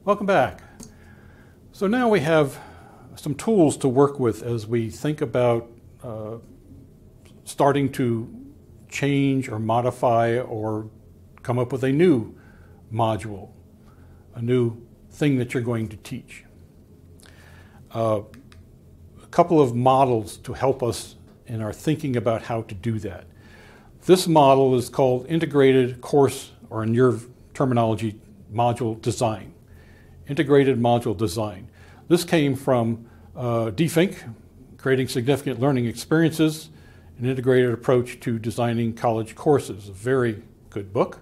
Welcome back. So now we have some tools to work with as we think about starting to change or modify or come up with a new module, a new thing that you're going to teach. A couple of models to help us in our thinking about how to do that. This model is called integrated course, or in your terminology, module design. Integrated module design. This came from DFINC, Creating Significant Learning Experiences, an integrated approach to designing college courses. A very good book.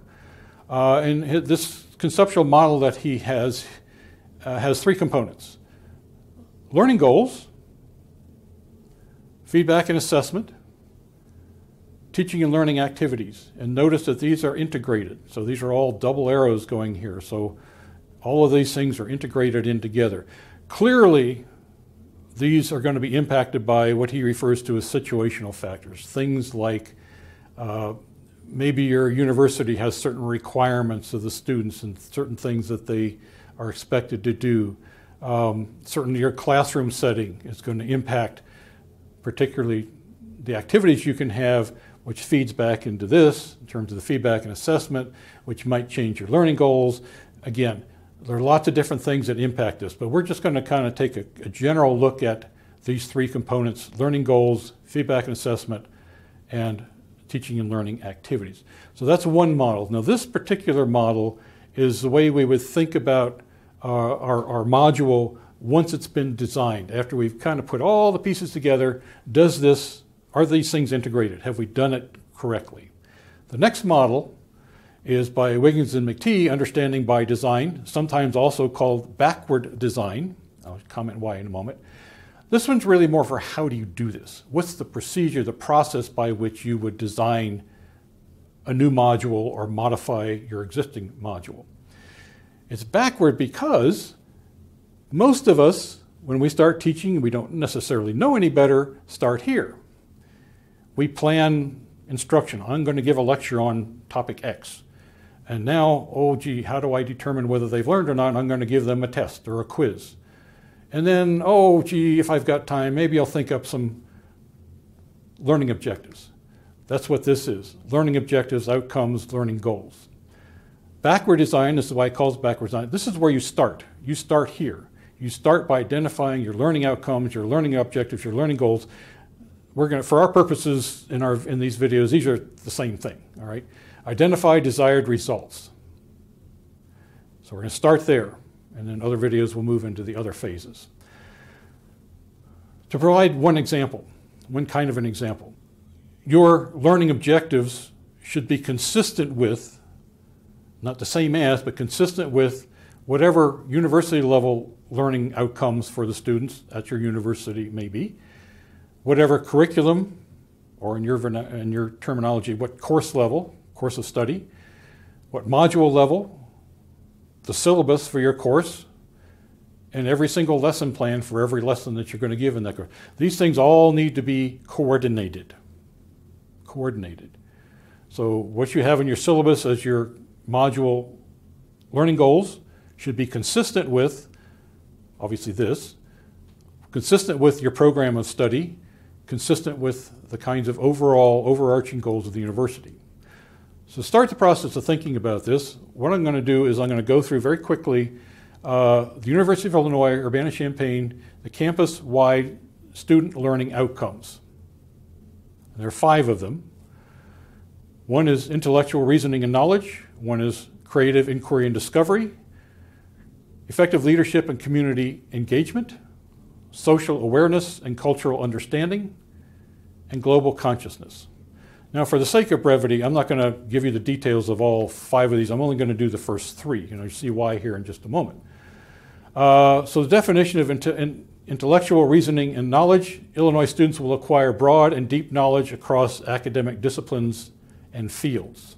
And this conceptual model that he has three components: learning goals, feedback and assessment, teaching and learning activities. And notice that these are integrated. So these are all double arrows going here. So all of these things are integrated in together. Clearly, these are going to be impacted by what he refers to as situational factors. Things like maybe your university has certain requirements of the students and certain things that they are expected to do. Certainly your classroom setting is going to impact particularly the activities you can have, which feeds back into this in terms of the feedback and assessment, which might change your learning goals. Again, there are lots of different things that impact this, but we're just going to kind of take a general look at these three components: learning goals, feedback and assessment, and teaching and learning activities. So that's one model. Now this particular model is the way we would think about our module once it's been designed. After we've kind of put all the pieces together, are these things integrated? Have we done it correctly? The next model is by Wiggins and McTee, Understanding by Design, sometimes also called backward design. I'll comment why in a moment. This one's really more for how do you do this? What's the procedure, the process by which you would design a new module or modify your existing module? It's backward because most of us, when we start teaching, we don't necessarily know any better, start here. We plan instruction. I'm going to give a lecture on topic X. And now, oh gee, how do I determine whether they've learned or not? I'm going to give them a test or a quiz. And then, oh gee, if I've got time, maybe I'll think up some learning objectives. That's what this is: learning objectives, outcomes, learning goals. Backward design, this is why it calls backward design. This is where you start. You start here. You start by identifying your learning outcomes, your learning objectives, your learning goals. We're going to, for our purposes in these videos, these are the same thing, all right? Identify desired results. So we're going to start there, and then other videos will move into the other phases. To provide one example, one kind of an example, your learning objectives should be consistent with, not the same as, but consistent with whatever university level learning outcomes for the students at your university may be, whatever curriculum, or in your terminology, what course level, course of study, what module level, the syllabus for your course, and every single lesson plan for every lesson that you're going to give in that course. These things all need to be coordinated. Coordinated. So what you have in your syllabus as your module learning goals should be consistent with, obviously this, consistent with your program of study, consistent with the kinds of overarching goals of the university. So to start the process of thinking about this, what I'm going to do is I'm going to go through very quickly the University of Illinois, Urbana-Champaign, the campus-wide student learning outcomes. And there are 5 of them. One is intellectual reasoning and knowledge. One is creative inquiry and discovery, effective leadership and community engagement, social awareness and cultural understanding, and global consciousness. Now, for the sake of brevity, I'm not going to give you the details of all 5 of these. I'm only going to do the first 3. You'll see why here in just a moment. So the definition of intellectual reasoning and knowledge: Illinois students will acquire broad and deep knowledge across academic disciplines and fields.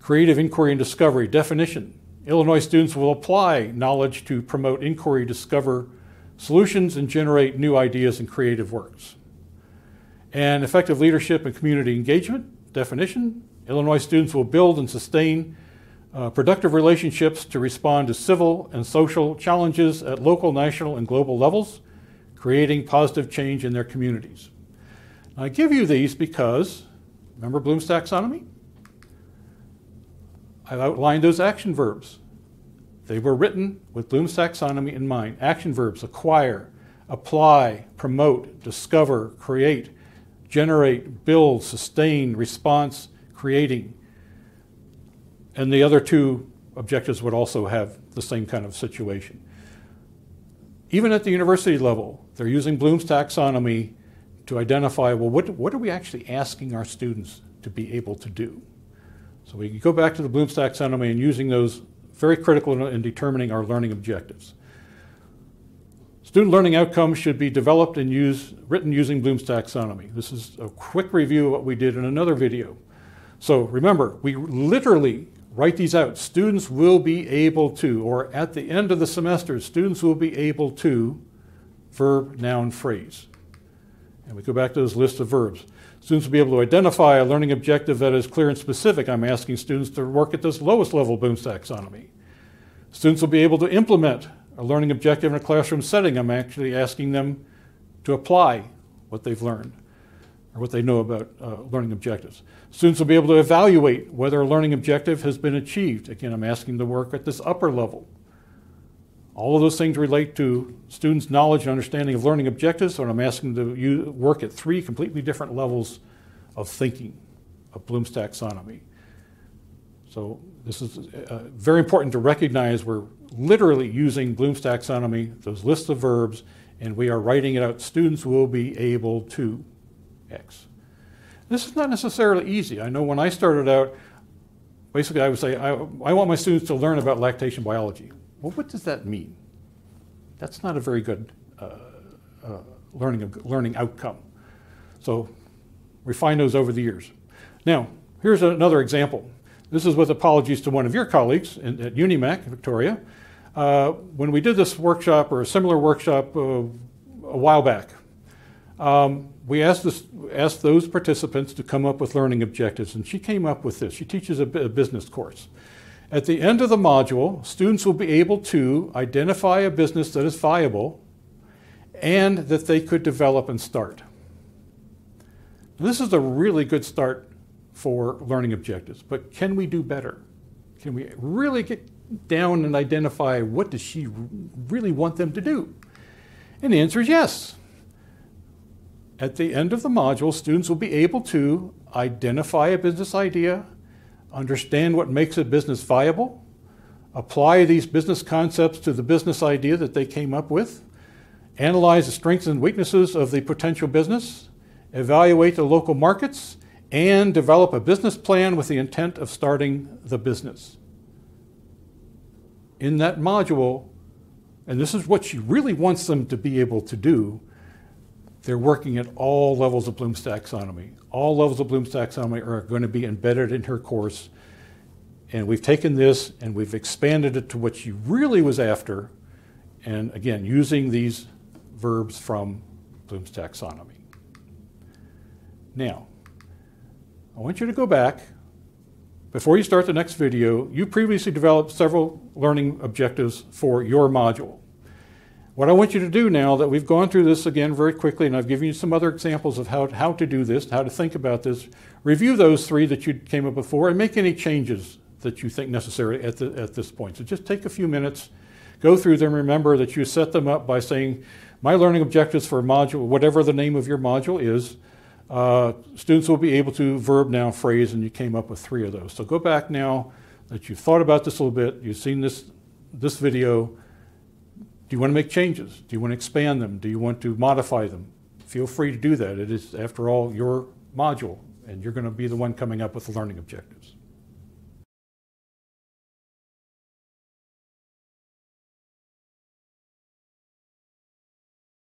Creative inquiry and discovery definition: Illinois students will apply knowledge to promote inquiry, discover solutions, and generate new ideas and creative works. And effective leadership and community engagement definition: Illinois students will build and sustain productive relationships to respond to civil and social challenges at local, national, and global levels, creating positive change in their communities. I give you these because, remember Bloom's taxonomy? I've outlined those action verbs. They were written with Bloom's taxonomy in mind. Action verbs: acquire, apply, promote, discover, create, generate, build, sustain, response, creating. And the other two objectives would also have the same kind of situation. Even at the university level, they're using Bloom's taxonomy to identify, well, what are we actually asking our students to be able to do? So we can go back to the Bloom's taxonomy and using those very critical in determining our learning objectives. Student learning outcomes should be developed and written using Bloom's taxonomy. This is a quick review of what we did in another video. So remember, we literally write these out. Students will be able to, or at the end of the semester, students will be able to verb, noun, phrase. And we go back to this list of verbs. Students will be able to identify a learning objective that is clear and specific. I'm asking students to work at this lowest level of Bloom's taxonomy. Students will be able to implement a learning objective in a classroom setting. I'm actually asking them to apply what they've learned or what they know about learning objectives. Students will be able to evaluate whether a learning objective has been achieved. Again, I'm asking them to work at this upper level. All of those things relate to students' knowledge and understanding of learning objectives, so I'm asking them to work at three completely different levels of thinking of Bloom's taxonomy. So this is very important to recognize we're literally using Bloom's taxonomy, those lists of verbs, and we are writing it out. Students will be able to X. This is not necessarily easy. I know when I started out, basically I would say, I want my students to learn about lactation biology. Well, what does that mean? That's not a very good learning outcome. So refine those over the years. Now, here's another example. This is with apologies to one of your colleagues at UNIMAC, Victoria. When we did this workshop or a similar workshop a while back, we asked those participants to come up with learning objectives, and she came up with this. She teaches a business course. At the end of the module, students will be able to identify a business that is viable and that they could develop and start. This is a really good start for learning objectives, but can we do better? Can we really get down and identify what does she really want them to do? And the answer is yes. At the end of the module, students will be able to identify a business idea, understand what makes a business viable, apply these business concepts to the business idea that they came up with, analyze the strengths and weaknesses of the potential business, evaluate the local markets, and develop a business plan with the intent of starting the business. In that module, and this is what she really wants them to be able to do, they're working at all levels of Bloom's taxonomy. All levels of Bloom's taxonomy are going to be embedded in her course. And we've taken this and we've expanded it to what she really was after. And again, using these verbs from Bloom's taxonomy. Now, I want you to go back. Before you start the next video, you previously developed several learning objectives for your module. What I want you to do now that we've gone through this again very quickly, and I've given you some other examples of how to do this, how to think about this, review those three that you came up before and make any changes that you think necessary at this point. So just take a few minutes, go through them, remember that you set them up by saying, my learning objectives for module, whatever the name of your module is, students will be able to verb, noun, phrase, and you came up with three of those. So go back now that you've thought about this a little bit, you've seen this video. Do you want to make changes? Do you want to expand them? Do you want to modify them? Feel free to do that. It is, after all, your module, and you're going to be the one coming up with the learning objectives.